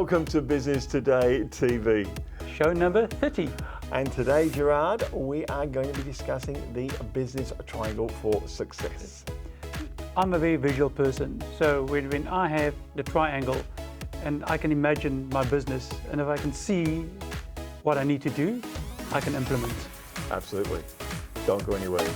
Welcome to Business Today TV. Show number 30. And today, Gerard, we are going to be discussing the business triangle for success. I'm a very visual person, so when I have the triangle and I can imagine my business, and if I can see what I need to do, I can implement. Absolutely. Don't go anywhere.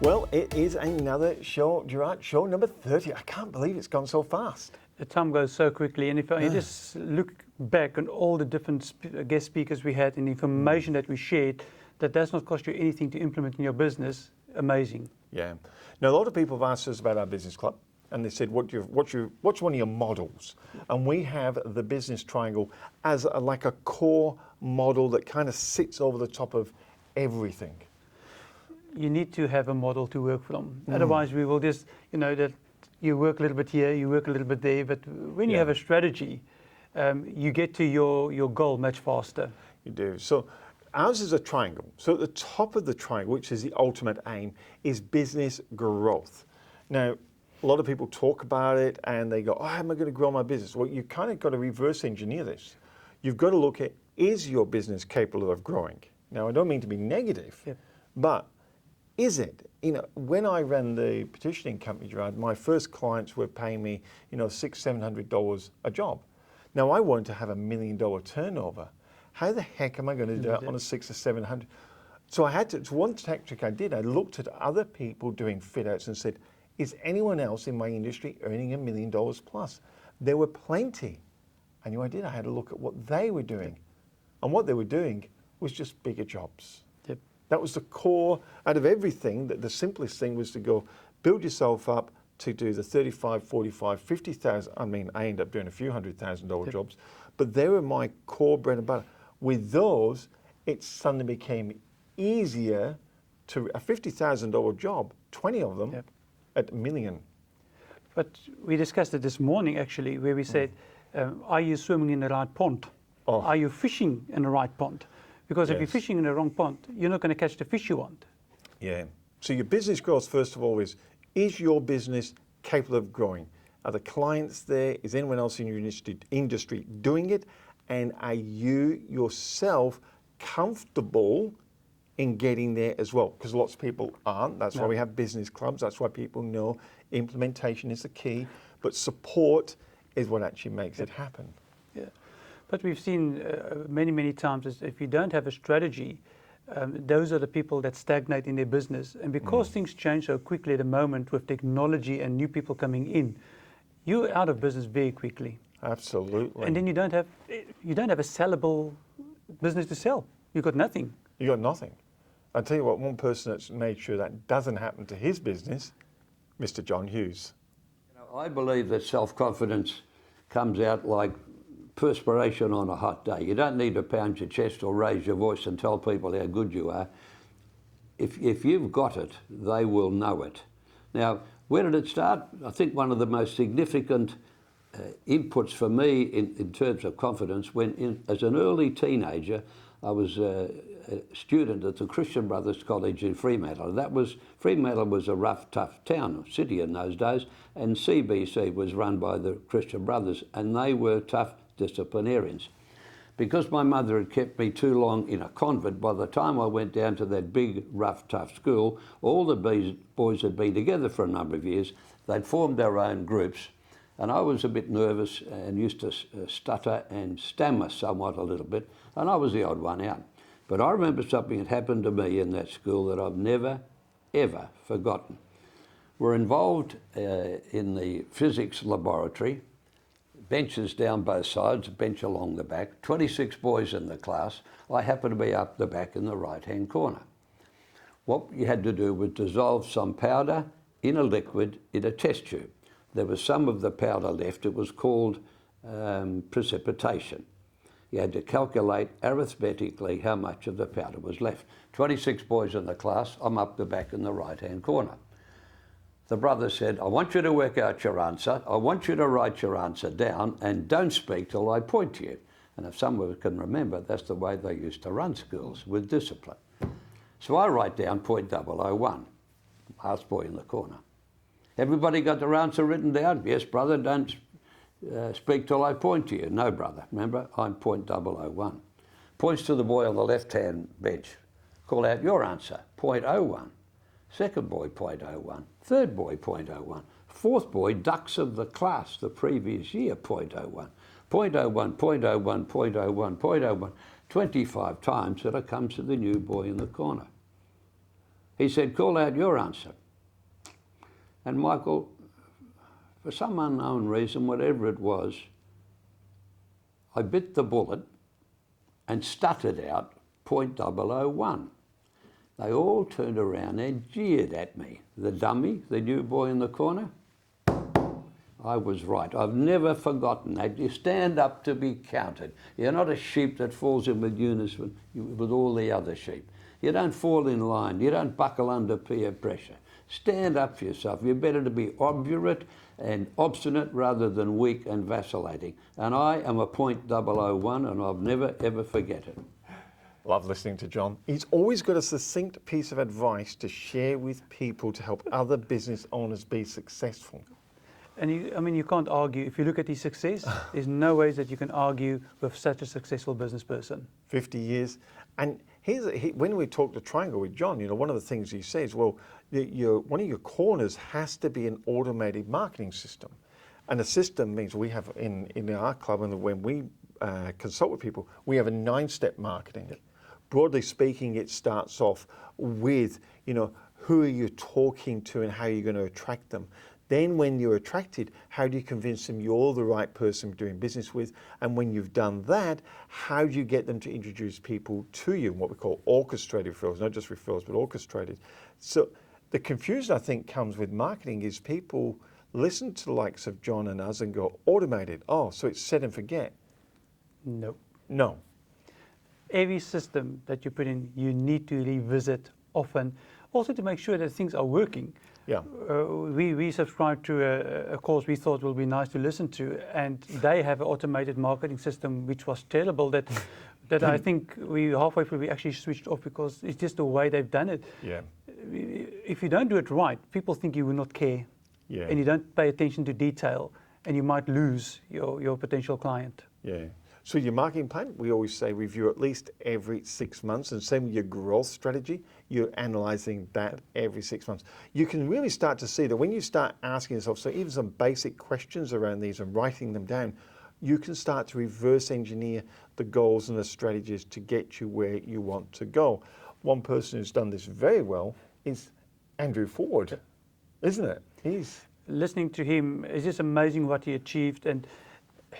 Well, it is another show, Gerard, show number 30. I can't believe it's gone so fast. The time goes so quickly, and if you just look back on all the different guest speakers we had and the information that we shared, that does not cost you anything to implement in your business, amazing. Yeah. Now, a lot of people have asked us about our business club, and they said, what's one of your models? And we have the business triangle as like a core model that kind of sits over the top of everything. You need to have a model to work from. Otherwise, we will just, that you work a little bit here, you work a little bit there. But when you have a strategy, you get to your goal much faster. You do. So ours is a triangle. So at the top of the triangle, which is the ultimate aim, is business growth. Now, a lot of people talk about it and they go, how am I going to grow my business? Well, you kind of got to reverse engineer this. You've got to look at, is your business capable of growing? Now, I don't mean to be negative, but is it? When I ran the petitioning company, Gerard, my first clients were paying me, $600-700 a job. Now I want to have $1 million turnover. How the heck am I going to do it on a 600 or 700? So I had to. It's one tactic I did. I looked at other people doing fit outs and said, is anyone else in my industry earning $1 million plus? There were plenty. I knew I did. I had to look at what they were doing, and what they were doing was just bigger jobs. That was the core out of everything. That the simplest thing was to go build yourself up to do the 35, 45, 50,000. I mean, I ended up doing a few $100,000 jobs, but they were my core bread and butter. With those, it suddenly became easier to a $50,000 job, 20 of them at $1 million. But we discussed it this morning actually, where we said, are you swimming in the right pond? Are you fishing in the right pond? Because if you're fishing in the wrong pond, you're not going to catch the fish you want. Yeah. So your business growth, first of all, is your business capable of growing? Are the clients there? Is anyone else in your industry doing it? And are you yourself comfortable in getting there as well? Because lots of people aren't. That's why we have business clubs. That's why people know implementation is the key. But support is what actually makes it happen. Yeah. But we've seen many times is if you don't have a strategy, those are the people that stagnate in their business. And because things change so quickly at the moment with technology and new people coming in, you're out of business very quickly. Absolutely. And then you don't have a sellable business to sell. You've got nothing. You got nothing. I'll tell you what, one person that's made sure that doesn't happen to his business, Mr. John Hughes. I believe that self-confidence comes out like perspiration on a hot day. You don't need to pound your chest or raise your voice and tell people how good you are. If you've got it, they will know it. Now, where did it start? I think one of the most significant inputs for me in terms of confidence, as an early teenager, I was a student at the Christian Brothers College in Fremantle. Fremantle was a rough, tough town, city in those days, and CBC was run by the Christian Brothers, and they were tough disciplinarians. Because my mother had kept me too long in a convent, by the time I went down to that big, rough, tough school, all the boys had been together for a number of years. They'd formed their own groups, and I was a bit nervous and used to stutter and stammer somewhat a little bit, and I was the odd one out. But I remember something that happened to me in that school that I've never, ever forgotten. We're involved in the physics laboratory, benches down both sides, a bench along the back, 26 boys in the class. I happened to be up the back in the right-hand corner. What you had to do was dissolve some powder in a liquid in a test tube. There was some of the powder left. It was called precipitation. You had to calculate arithmetically how much of the powder was left. 26 boys in the class, I'm up the back in the right-hand corner. the brother said, I want you to work out your answer. I want you to write your answer down and don't speak till I point to you. And if some of us can remember, that's the way they used to run schools, with discipline. So I write down point 001, last boy in the corner. Everybody got their answer written down? Yes, brother, don't speak till I point to you. No, brother, remember, I'm point 001. Points to the boy on the left-hand bench. Call out your answer, point 01. Second boy, point 01. Third boy, point 01. Fourth boy, ducks of the class the previous year, point 01. Point 01, point 01, point 01, point 01. 25 times till it comes to the new boy in the corner. He said, call out your answer. And Michael, for some unknown reason, whatever it was, I bit the bullet and stuttered out point 001. They all turned around and jeered at me. The dummy, the new boy in the corner, I was right. I've never forgotten that. You stand up to be counted. You're not a sheep that falls in with unison with all the other sheep. You don't fall in line. You don't buckle under peer pressure. Stand up for yourself. You're better to be obdurate and obstinate rather than weak and vacillating. And I am a point 001 and I'll never ever forget it. Love listening to John. He's always got a succinct piece of advice to share with people to help other business owners be successful. And you can't argue. If you look at his success, there's no ways that you can argue with such a successful business person. 50 years. And when we talk to Triangle with John, one of the things he says, well, one of your corners has to be an automated marketing system. And a system means we have in our club, and when we consult with people, we have a 9-step marketing. Broadly speaking, it starts off with, who are you talking to and how you're going to attract them. Then when you're attracted, how do you convince them you're the right person doing business with? And when you've done that, how do you get them to introduce people to you, what we call orchestrated referrals, not just referrals, but orchestrated. So the confusion I think comes with marketing is people listen to the likes of John and us and go, automated, oh, so it's set and forget. No. Every system that you put in, you need to revisit often, also to make sure that things are working. Yeah. We subscribed to a course we thought will be nice to listen to, and they have an automated marketing system which was terrible that I think we halfway through we actually switched off because it's just the way they've done it. Yeah. If you don't do it right, people think you will not care. Yeah. And you don't pay attention to detail, and you might lose your potential client. Yeah. So your marketing plan, we always say review at least every 6 months, and same with your growth strategy, you're analyzing that every 6 months. You can really start to see that when you start asking yourself, so even some basic questions around these and writing them down, you can start to reverse engineer the goals and the strategies to get you where you want to go. One person who's done this very well is Andrew Ford, isn't it? Listening to him, it's just amazing what he achieved, and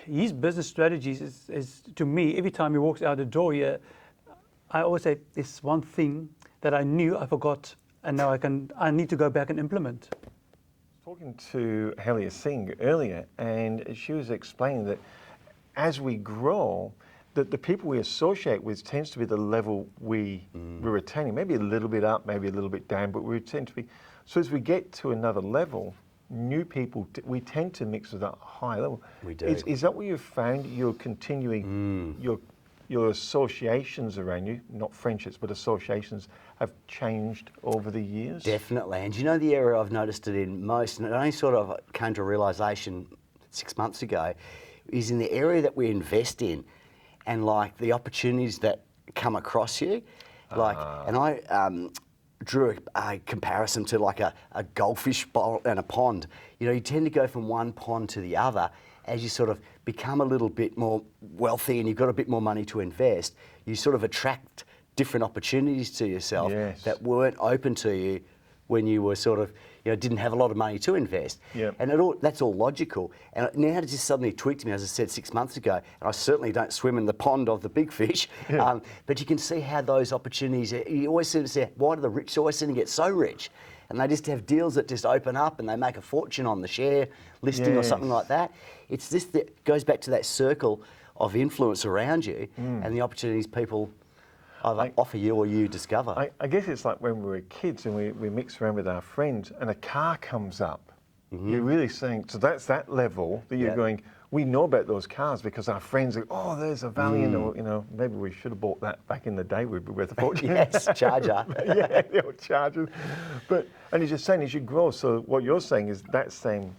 his business strategies is to me, every time he walks out the door here, I always say, this one thing that I knew I forgot, and now I need to go back and implement. Talking to Helia Singh earlier, and she was explaining that as we grow, that the people we associate with tends to be the level we're attaining, maybe a little bit up, maybe a little bit down, but we tend to be. So as we get to another level, new people, we tend to mix with that high level. We do. Is that what you've found? You're continuing your associations around you, not friendships, but associations have changed over the years? Definitely. And the area I've noticed it in most, and it only sort of came to a realisation 6 months ago, is in the area that we invest in and like the opportunities that come across you. And I drew a comparison to like a goldfish bowl and a pond. You tend to go from one pond to the other as you sort of become a little bit more wealthy and you've got a bit more money to invest. You sort of attract different opportunities to yourself that weren't open to you when you were sort of, didn't have a lot of money to invest. Yep. And that's all logical. And now it just suddenly tweaked me, as I said 6 months ago, and I certainly don't swim in the pond of the big fish, but you can see how those opportunities, you always seem to say, why do the rich always seem to get so rich? And they just have deals that just open up and they make a fortune on the share listing or something like that. It's this that goes back to that circle of influence around you and the opportunities people Either offer you or you discover. I guess it's like when we were kids and we mix around with our friends and a car comes up. You're really saying, so that's that level that you're going, we know about those cars because our friends are, oh, there's a Valiant, or, you know, maybe we should have bought that back in the day, we'd be worth a fortune. Yes, Charger. Yeah, the old Chargers. But, and he's just saying as you grow, so what you're saying is that same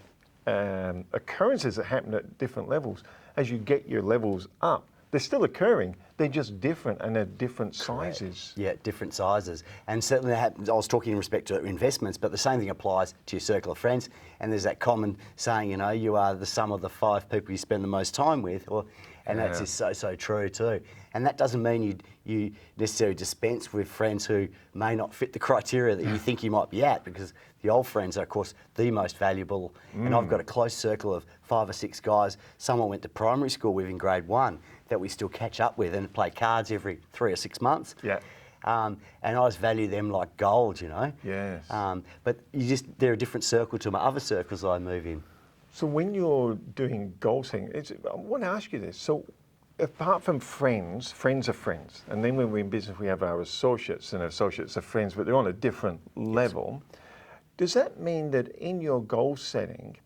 occurrences that happen at different levels, as you get your levels up, they're still occurring, they're just different and they're different sizes. Yeah, different sizes. And certainly that happens, I was talking in respect to investments, but the same thing applies to your circle of friends. And there's that common saying, you know, you are the sum of the 5 people you spend the most time with. And that's just so true too. And that doesn't mean you necessarily dispense with friends who may not fit the criteria that you think you might be at, because the old friends are, of course, the most valuable. And I've got a close circle of 5 or 6 guys, someone went to primary school with in grade 1, that we still catch up with and play cards every 3 or 6 months. Yeah. And I just value them like gold, you know. Yes. But they're a different circle to my other circles I move in. So when you're doing goal setting, I want to ask you this. So apart from friends are friends. And then when we're in business, we have our associates, and our associates are friends, but they're on a different level. Does that mean that in your goal setting,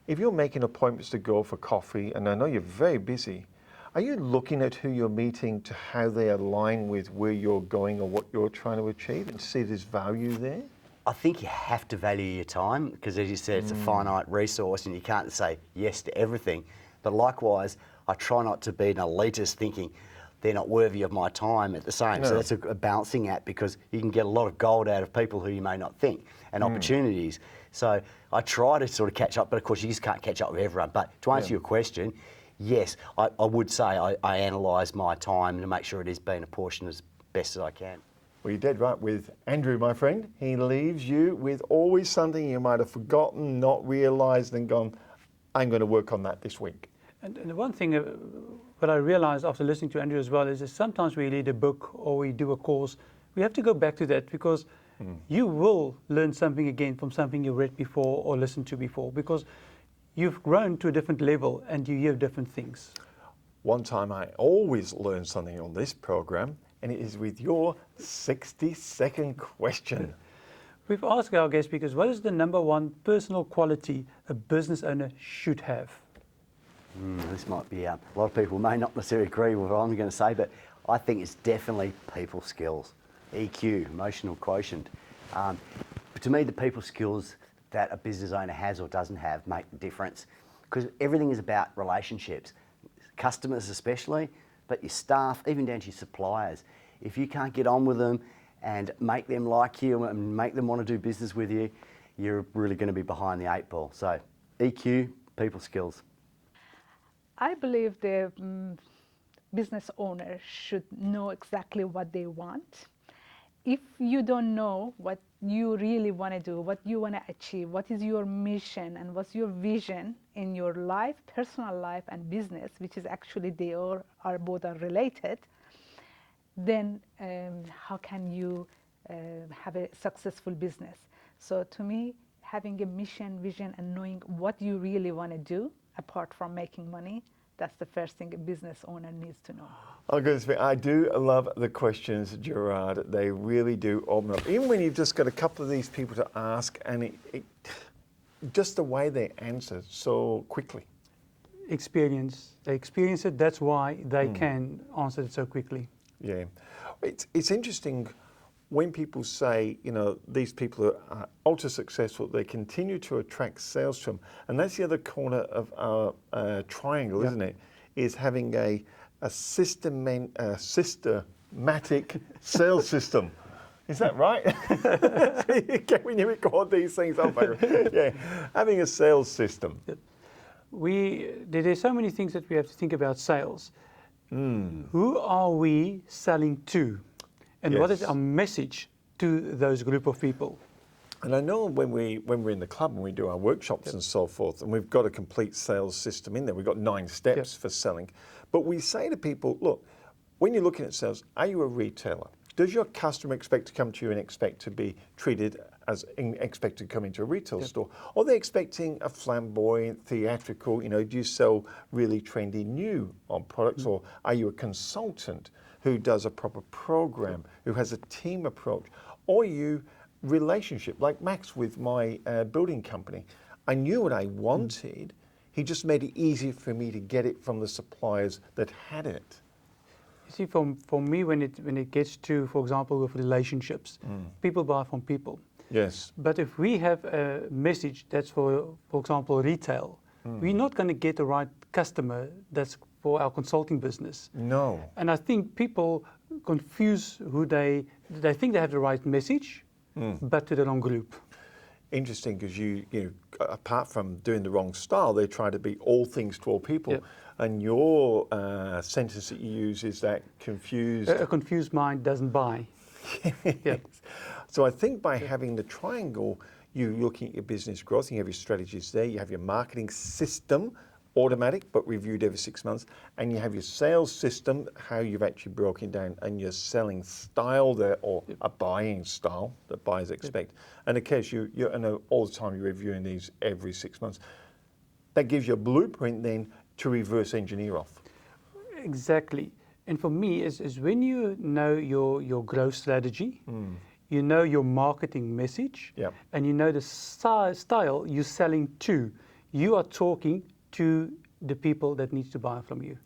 if you're making appointments to go for coffee, and I know you're very busy, are you looking at who you're meeting to how they align with where you're going or what you're trying to achieve and see there's value there? I think you have to value your time because, as you said, it's a finite resource and you can't say yes to everything. But likewise, I try not to be an elitist thinking they're not worthy of my time at the same. No. So that's a balancing act, because you can get a lot of gold out of people who you may not think, and opportunities. So I try to sort of catch up, but of course you just can't catch up with everyone. But to answer your question, yes, I would say I analyse my time to make sure it is being apportioned as best as I can. Well, you're dead right with Andrew, my friend. He leaves you with always something you might have forgotten, not realised, and gone, I'm going to work on that this week. And the one thing what I realized after listening to Andrew as well is that sometimes we read a book or we do a course, we have to go back to that, because you will learn something again from something you read before or listened to before, because you've grown to a different level and you hear different things. One time I always learn something on this program, and it is with your 60-second question. We've asked our guest speakers, what is the number one personal quality a business owner should have? This might be, a lot of people may not necessarily agree with what I'm going to say, but I think it's definitely people skills, EQ, emotional quotient. But to me, the people skills that a business owner has or doesn't have make the difference, because everything is about relationships, customers especially, but your staff, even down to your suppliers. If you can't get on with them and make them like you and make them want to do business with you, you're really going to be behind the 8 ball. So EQ, people skills. I believe the business owner should know exactly what they want. If you don't know what you really want to do, what you want to achieve, what is your mission and what's your vision in your life, personal life and business, which is actually they are both are related, then how can you have a successful business? So to me, having a mission, vision, and knowing what you really want to do, apart from making money, that's the first thing a business owner needs to know. I do love the questions, Gerard. They really do open up. Even when you've just got a couple of these people to ask, and just the way they answer so quickly. Experience. They experience it, that's why they can answer it so quickly. Yeah. It's interesting when people say, you know, these people are ultra successful, they continue to attract sales to them. And that's the other corner of our triangle, isn't it? Is having a systematic sales system. Is that right? When you record these things up, yeah, having a sales system. There's so many things that we have to think about sales. Who are we selling to? And what is our message to those group of people? And I know when we're in the club and we do our workshops and so forth, and we've got a complete sales system in there, we've got 9 steps for selling. But we say to people, look, when you're looking at sales, are you a retailer? Does your customer expect to come to you and expect to be treated as expect to come into a retail store? Or are they expecting a flamboyant, theatrical, you know, do you sell really trendy new on products, or are you a consultant who does a proper program, who has a team approach, or you relationship, like Max with my building company. I knew what I wanted. He just made it easier for me to get it from the suppliers that had it. You see, for me, when it gets to, for example, with relationships, people buy from people. Yes. But if we have a message that's for example, retail, we're not going to get the right customer that's for our consulting business. No. And I think people confuse who they think they have the right message, but to the wrong group. Interesting, because you know, apart from doing the wrong style, they try to be all things to all people. Yep. And your sentence that you use is that confused. A confused mind doesn't buy. Yep. So I think by having the triangle, you're looking at your business growth, you have your strategies there, you have your marketing system, automatic but reviewed every 6 months, and you have your sales system, how you've actually broken down, and your selling style there, or a buying style that buyers expect. And of course, I know all the time you're reviewing these every 6 months. That gives you a blueprint then to reverse engineer off. Exactly. And for me, is when you know your growth strategy, you know your marketing message, Yep. and you know the style you're selling to, you are talking to the people that needs to buy from you.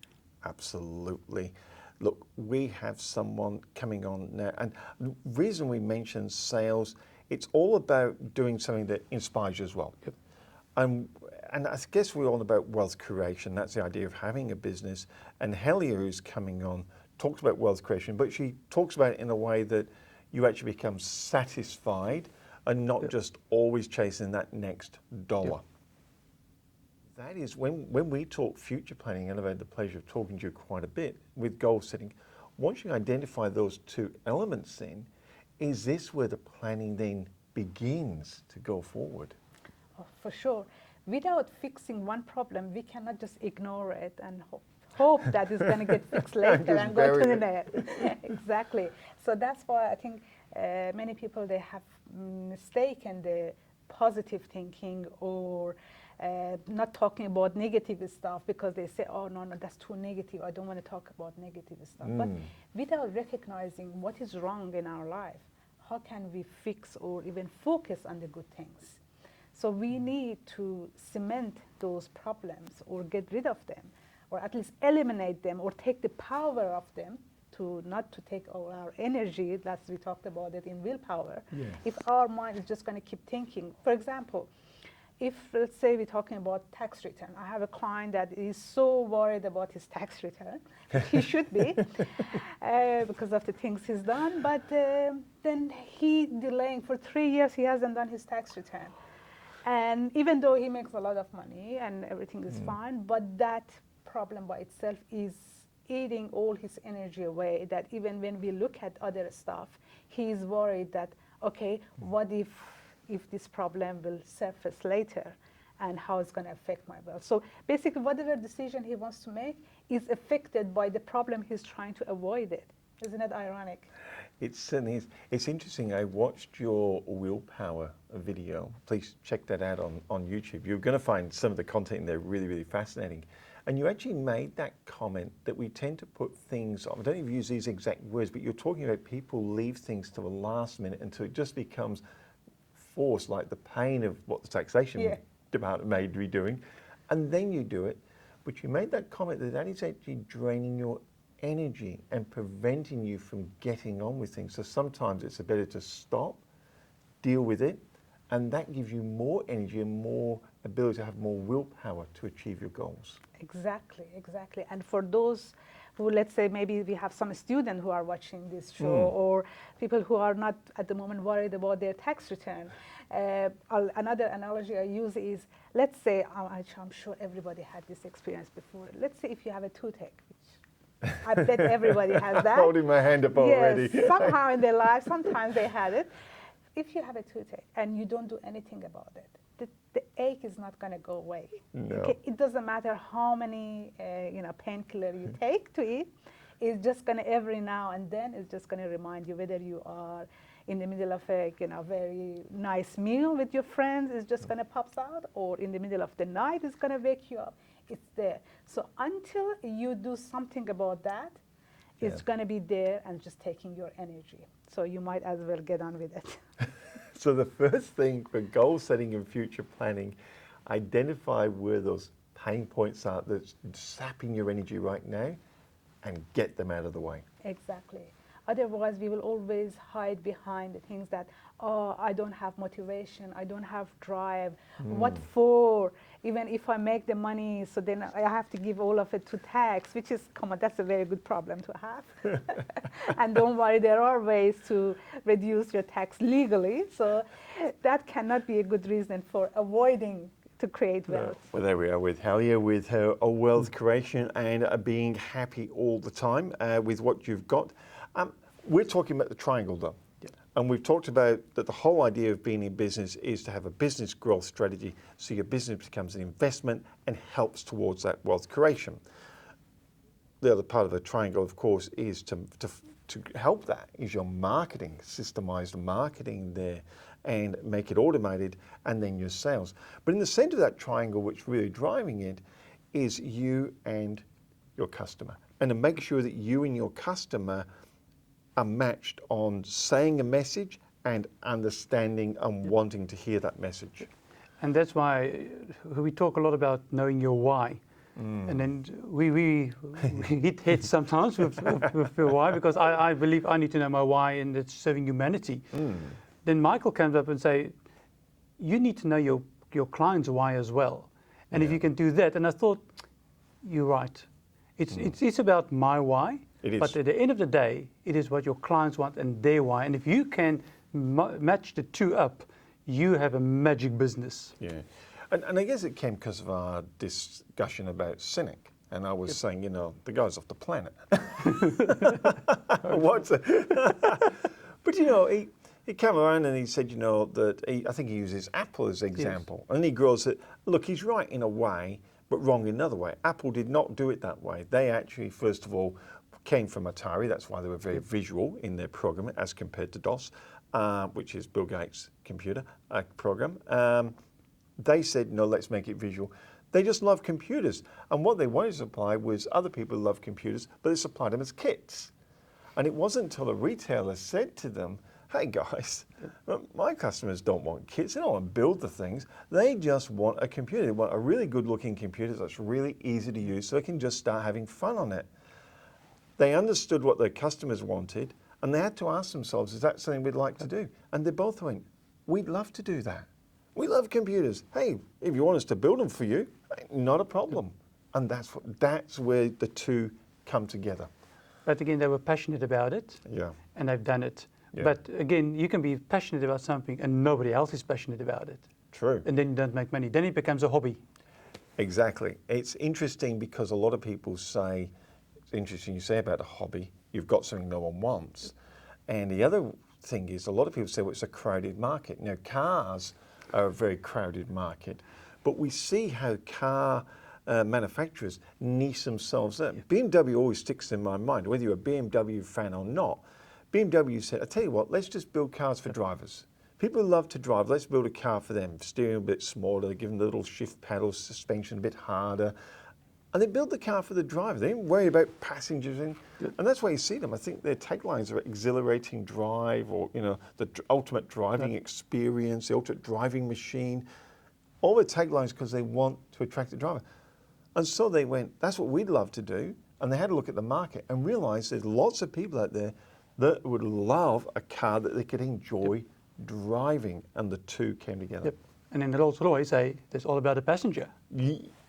Absolutely. Look, we have someone coming on now, and the reason we mention sales, it's all about doing something that inspires you as well. Yep. And I guess we're all about wealth creation. That's the idea of having a business. And Helia, who's coming on, talks about wealth creation, but she talks about it in a way that you actually become satisfied and not just always chasing that next dollar. Yep. That is, when we talk future planning, and I've had the pleasure of talking to you quite a bit with goal setting, once you identify those two elements then, is this where the planning then begins to go forward? Oh, for sure. Without fixing one problem, we cannot just ignore it and hope that it's going to get fixed later and go to the next. Exactly. So that's why I think many people, they have mistaken the positive thinking or not talking about negative stuff, because they say, oh, no, that's too negative. I don't want to talk about negative stuff. But without recognizing what is wrong in our life, how can we fix or even focus on the good things? So we need to cement those problems or get rid of them, or at least eliminate them or take the power of them, to not to take all our energy. That's, we talked about it in willpower. Yes. If our mind is just going to keep thinking, for example, if let's say we're talking about tax return, I have a client that is so worried about his tax return. He should be, because of the things he's done, but then he delaying for 3 years, he hasn't done his tax return. And even though he makes a lot of money and everything is fine, but that problem by itself is eating all his energy away, that even when we look at other stuff, he's worried that, okay, what if this problem will surface later, and how it's going to affect my wealth. So basically, whatever decision he wants to make is affected by the problem he's trying to avoid it. Isn't it ironic? It certainly is. It's interesting. I watched your willpower video. Please check that out on YouTube. You're going to find some of the content in there really, really fascinating. And you actually made that comment that we tend to put things on. I don't even use these exact words, but you're talking about people leave things to the last minute until it just becomes forced, like the pain of what the taxation department may be doing. And then you do it. But you made that comment that is actually draining your energy and preventing you from getting on with things. So sometimes it's better to stop, deal with it, and that gives you more energy and more ability to have more willpower to achieve your goals. Exactly, exactly. And for those who, let's say, maybe we have some students who are watching this show, or people who are not at the moment worried about their tax return. Another analogy I use is, let's say, I'm sure everybody had this experience before. Let's say if you have a toothache, which I bet everybody has that. Holding my hand up already. Yes, somehow in their life, sometimes they had it. If you have a toothache and you don't do anything about it, the ache is not going to go away. No. Okay? It doesn't matter how many painkiller you take to it. It's just going to, every now and then, it's just going to remind you, whether you are in the middle of a very nice meal with your friends, it's just going to pop out, or in the middle of the night, it's going to wake you up. It's there. So until you do something about that, It's going to be there and just taking your energy. So you might as well get on with it. So the first thing for goal setting and future planning, identify where those pain points are that's sapping your energy right now and get them out of the way. Exactly. Otherwise, we will always hide behind the things that, oh, I don't have motivation, I don't have drive. What for? Even if I make the money, so then I have to give all of it to tax, which is, come on, that's a very good problem to have. And don't worry, there are ways to reduce your tax legally. So that cannot be a good reason for avoiding to create wealth. Well, there we are with Helia, with her wealth creation and being happy all the time with what you've got. We're talking about the triangle though. Yeah. And we've talked about that the whole idea of being in business is to have a business growth strategy so your business becomes an investment and helps towards that wealth creation. The other part of the triangle, of course, is to help that is your marketing, systemized marketing there and make it automated, and then your sales. But in the center of that triangle, which really driving it, is you and your customer. And to make sure that you and your customer are matched on saying a message and understanding and wanting to hear that message. And that's why we talk a lot about knowing your why. And then we hit heads sometimes with your why, because I believe I need to know my why, and it's serving humanity. Then Michael comes up and say, you need to know your client's why as well. And if you can do that, and I thought, you're right. It's about my why. It is. But at the end of the day, it is what your clients want and their why. And if you can match the two up, you have a magic business. Yeah. And I guess it came because of our discussion about Cynic. And I was saying, the guy's off the planet. What's it? But, he came around and he said, that I think he uses Apple as an example. Yes. And he grows it. Look, he's right in a way, but wrong in another way. Apple did not do it that way. They actually, first of all, came from Atari. That's why they were very visual in their programming as compared to DOS, which is Bill Gates' computer program. They said, no, let's make it visual. They just love computers. And what they wanted to supply was other people who love computers, but they supplied them as kits. And it wasn't until a retailer said to them, hey guys, my customers don't want kits. They don't want to build the things. They just want a computer. They want a really good looking computer that's really easy to use so they can just start having fun on it. They understood what their customers wanted, and they had to ask themselves, is that something we'd like to do? And they both went, we'd love to do that. We love computers. Hey, if you want us to build them for you, not a problem. And that's where the two come together. But again, they were passionate about it. Yeah. And they've done it. Yeah. But again, you can be passionate about something and nobody else is passionate about it. True. And then you don't make money. Then it becomes a hobby. Exactly. It's interesting because a lot of people say, it's interesting you say about a hobby, you've got something no one wants. And the other thing is a lot of people say, well, it's a crowded market. Now, cars are a very crowded market, but we see how car manufacturers niche themselves up. BMW always sticks in my mind, whether you're a BMW fan or not. BMW said, I tell you what, let's just build cars for drivers. People who love to drive, let's build a car for them. Steering a bit smaller, give them the little shift paddles, suspension a bit harder. And they build the car for the driver. They didn't worry about passengers. And that's why you see them. I think their taglines are exhilarating drive, or, the ultimate driving experience, the ultimate driving machine. All the taglines because they want to attract the driver. And so they went, that's what we'd love to do. And they had to look at the market and realize there's lots of people out there that would love a car that they could enjoy driving. And the two came together. Yep. And in the Rolls-Royce, it's all about the passenger.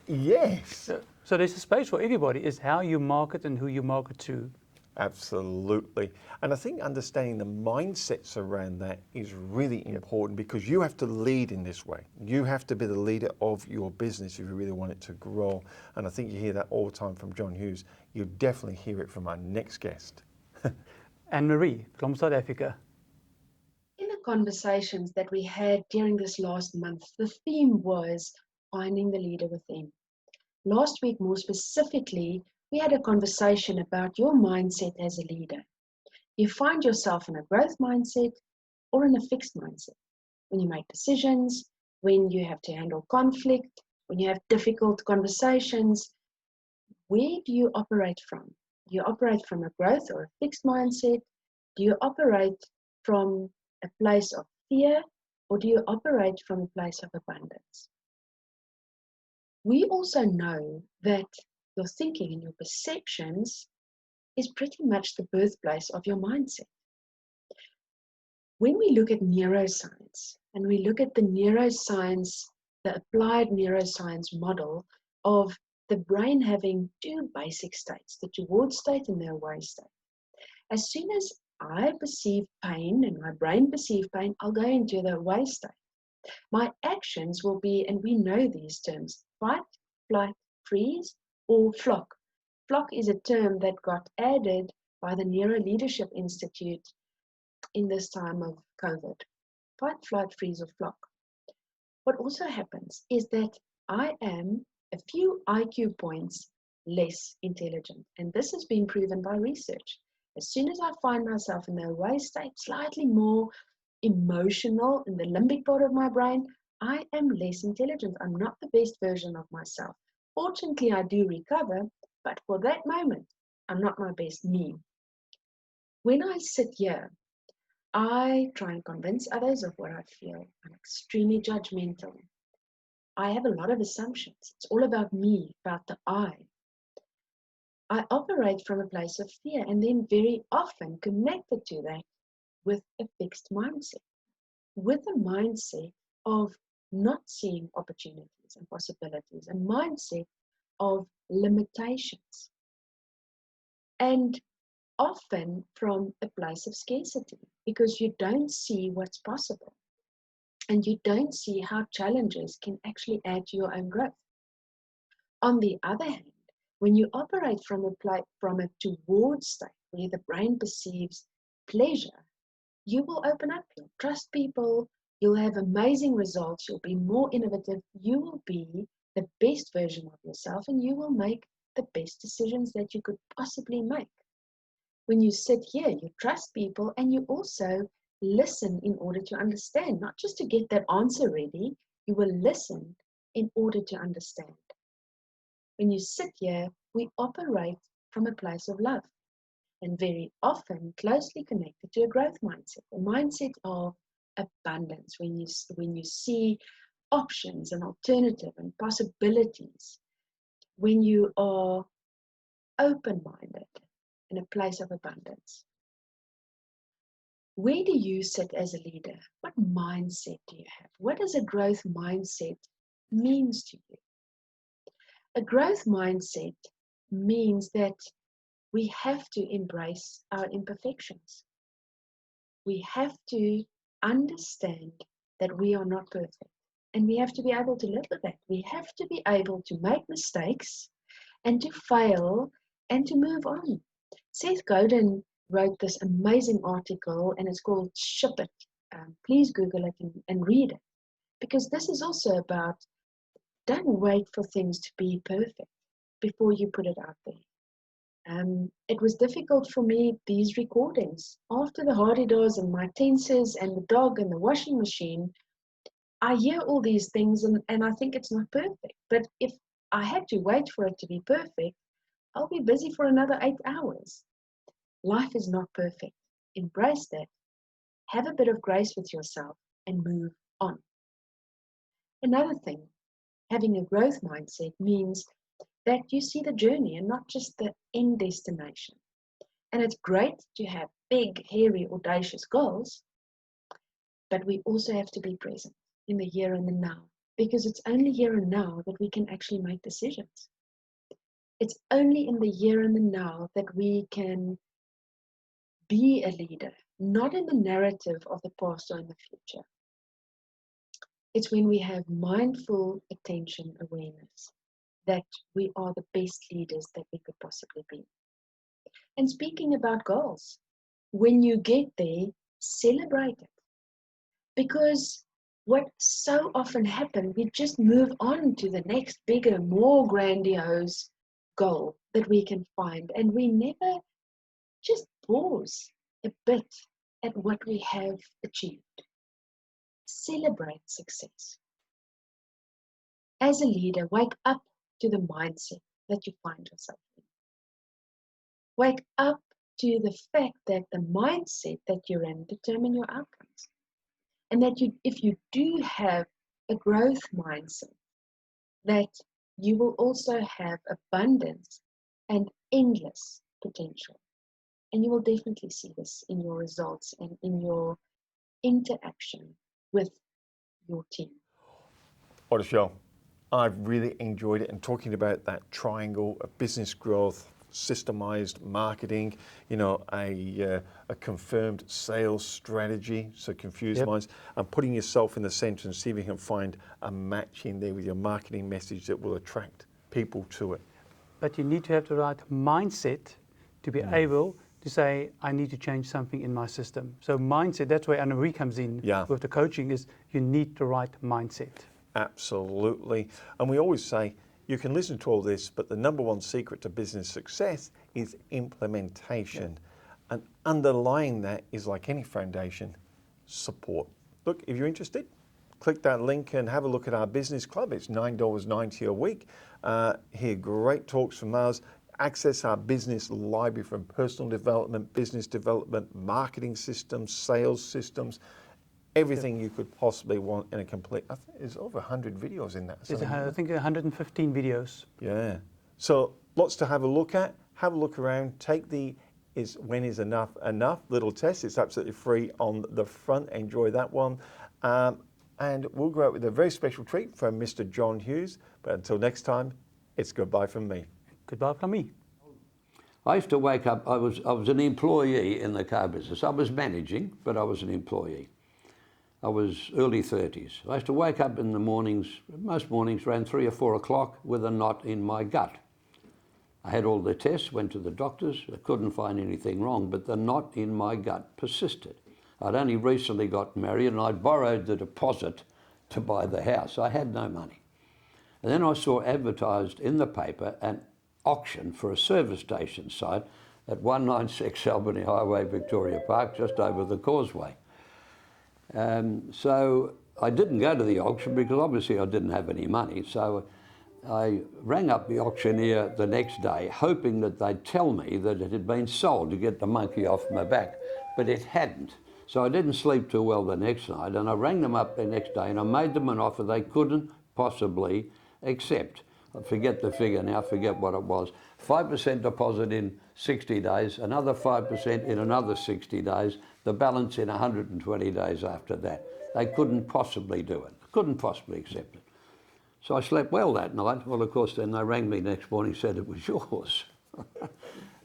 Yes. So there's a space for everybody. It's how you market and who you market to. Absolutely. And I think understanding the mindsets around that is really important, because you have to lead in this way. You have to be the leader of your business if you really want it to grow. And I think you hear that all the time from John Hughes. You definitely hear it from our next guest. Annemarie from South Africa. In the conversations that we had during this last month, the theme was finding the leader within. Last week, more specifically, we had a conversation about your mindset as a leader. You find yourself in a growth mindset or in a fixed mindset. When you make decisions, when you have to handle conflict, when you have difficult conversations, where do you operate from? Do you operate from a growth or a fixed mindset? Do you operate from a place of fear, or do you operate from a place of abundance? We also know that your thinking and your perceptions is pretty much the birthplace of your mindset. When we look at neuroscience, and we look at the neuroscience, the applied neuroscience model of the brain having two basic states, the toward state and the away state. As soon as I perceive pain and my brain perceives pain, I'll go into the away state. My actions will be, and we know these terms, fight, flight, freeze, or flock. Flock is a term that got added by the Neuro Leadership Institute in this time of COVID. Fight, flight, freeze, or flock. What also happens is that I am a few IQ points less intelligent, and this has been proven by research. As soon as I find myself in the away state, slightly more emotional in the limbic part of my brain, I am less intelligent. I'm not the best version of myself. Fortunately, I do recover, but for that moment, I'm not my best me. When I sit here, I try and convince others of what I feel. I'm extremely judgmental. I have a lot of assumptions. It's all about me, about the I. I operate from a place of fear, and then very often connected to that with a fixed mindset, with a mindset of not seeing opportunities and possibilities, a mindset of limitations, and often from a place of scarcity, because you don't see what's possible and you don't see how challenges can actually add to your own growth. On the other hand, when you operate from a towards state where the brain perceives pleasure, you will open up, you'll trust people, you'll have amazing results, you'll be more innovative, you will be the best version of yourself, and you will make the best decisions that you could possibly make. When you sit here, you trust people, and you also listen in order to understand, not just to get that answer ready, you will listen in order to understand. When you sit here, we operate from a place of love, and very often closely connected to a growth mindset, a mindset of abundance. When you see options and alternative and possibilities, when you are open-minded in a place of abundance. Where do you sit as a leader? What mindset do you have? What does a growth mindset means to you? A growth mindset means that we have to embrace our imperfections. We have to understand that we are not perfect, and we have to be able to live with that. We have to be able to make mistakes and to fail and to move on. Seth Godin wrote this amazing article, and it's called Ship It. Please Google it and read it, because this is also about, don't wait for things to be perfect before you put it out there. It was difficult for me, these recordings. After the Hardy-Doors and my tenses and the dog and the washing machine, I hear all these things and I think it's not perfect. But if I had to wait for it to be perfect, I'll be busy for another 8 hours. Life is not perfect. Embrace that. Have a bit of grace with yourself and move on. Another thing, having a growth mindset means that you see the journey and not just the end destination. And it's great to have big, hairy, audacious goals, but we also have to be present in the here and the now, because it's only here and now that we can actually make decisions. It's only in the here and the now that we can be a leader, not in the narrative of the past or in the future. It's when we have mindful attention awareness that we are the best leaders that we could possibly be. And speaking about goals, when you get there, celebrate it. Because what so often happens, we just move on to the next bigger, more grandiose goal that we can find. And we never just pause a bit at what we have achieved. Celebrate success. As a leader, wake up to the mindset that you find yourself in. Wake up to the fact that the mindset that you're in determine your outcomes. And that if you do have a growth mindset, that you will also have abundance and endless potential. And you will definitely see this in your results and in your interaction with your team. What a show. I've really enjoyed it, and talking about that triangle of business growth, systemized marketing, you know, a confirmed sales strategy, so confused minds, and putting yourself in the center and see if you can find a match in there with your marketing message that will attract people to it. But you need to have the right mindset to be able to say, I need to change something in my system. So mindset, that's where Annemarie comes in with the coaching, is you need the right mindset. Absolutely. And we always say, you can listen to all this, but the number one secret to business success is implementation. And underlying that is, like any foundation, support. Look, if you're interested, click that link and have a look at our business club. It's $9.90 a week. Hear great talks from us. Access our business library from personal development, business development, marketing systems, sales systems, everything you could possibly want in a complete. I think there's over 100 videos in that. I think 115 videos. Yeah. So lots to have a look at. Have a look around. Take the when is enough little test. It's absolutely free on the front. Enjoy that one. And we'll go out with a very special treat from Mr. John Hughes. But until next time, it's goodbye from me. Goodbye from me. I used to wake up, I was an employee in the car business. I was managing, but I was an employee. I was early 30s. I used to wake up in the mornings, most mornings around 3 or 4 o'clock, with a knot in my gut. I had all the tests, went to the doctors, I couldn't find anything wrong, but the knot in my gut persisted. I'd only recently got married and I'd borrowed the deposit to buy the house. I had no money. And then I saw advertised in the paper an auction for a service station site at 196 Albany Highway, Victoria Park, just over the causeway. So I didn't go to the auction because obviously I didn't have any money. So I rang up the auctioneer the next day, hoping that they'd tell me that it had been sold to get the monkey off my back, but it hadn't. So I didn't sleep too well the next night, and I rang them up the next day and I made them an offer they couldn't possibly accept. I forget the figure now, forget what it was. 5% deposit in 60 days, another 5% in another 60 days, the balance in 120 days after that. They couldn't possibly do it, couldn't possibly accept it. So I slept well that night. Well, of course, then they rang me next morning and said it was yours.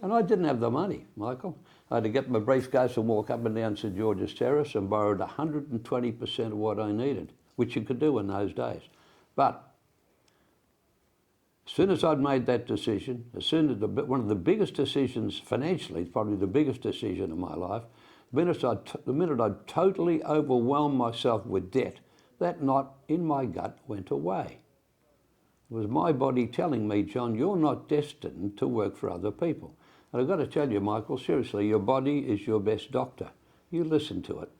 And I didn't have the money, Michael. I had to get my briefcase and walk up and down St George's Terrace and borrowed 120% of what I needed, which you could do in those days. But as soon as I'd made that decision, as soon as one of the biggest decisions financially, probably the biggest decision of my life, the minute I'd totally overwhelmed myself with debt, that knot in my gut went away. It was my body telling me, John, you're not destined to work for other people. And I've got to tell you, Michael, seriously, your body is your best doctor. You listen to it.